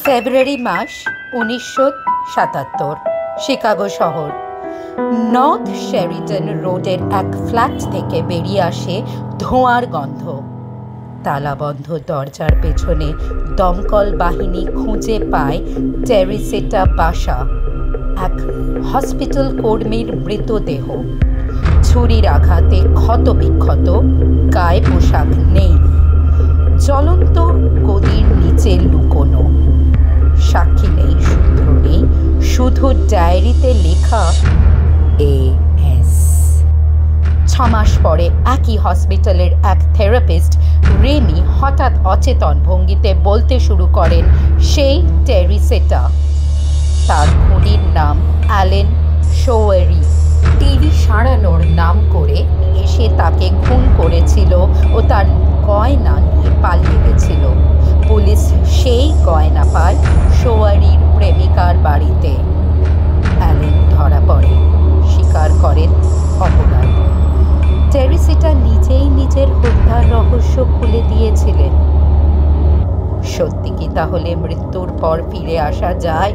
ফেব্রুয়ারি মাস 1977, Chicago শহর। North শেরিটন রোডের এক ফ্ল্যাট থেকে বেরিয়ে আসে ধোঁয়ার গন্ধ। তালাবন্ধ দরজার পেছনে দমকল বাহিনী খুঁজে পায় টেরিসেটা বাসা, এক হসপিটাল কর্মীর মৃতদেহ। ছুরির আঘাতে ক্ষতবিক্ষত, গায়ে পোশাক নেই, জ্বলন্ত গদির নিচে লুকোনো। সাক্ষী নেই, সূত্র নেই, শুধু ডায়েরিতে লেখা AS। 6 মাস পরে একই হসপিটালের এক থেরাপিস্ট রেমি হঠাৎ অচেতন ভঙ্গিতে বলতে শুরু করেন সেই টেরিসেটা। তার খুনির নাম অ্যালেন শোয়ারি। টিভি সারানোর নাম করে এসে তাকে খুন করেছিল ও তার গয়না নিয়ে পালিয়ে গেছিল। পুলিশ সেই গয়না পায় শোয়ারির প্রেমিকার বাড়িতে। অ্যালেন ধরা পড়ে, স্বীকার করেন অপরাধ। টেরিসেটা নিজেই নিজের হত্যার রহস্য খুলে দিয়েছিলেন। সত্যি কি তাহলে মৃত্যুর পর ফিরে আসা যায়?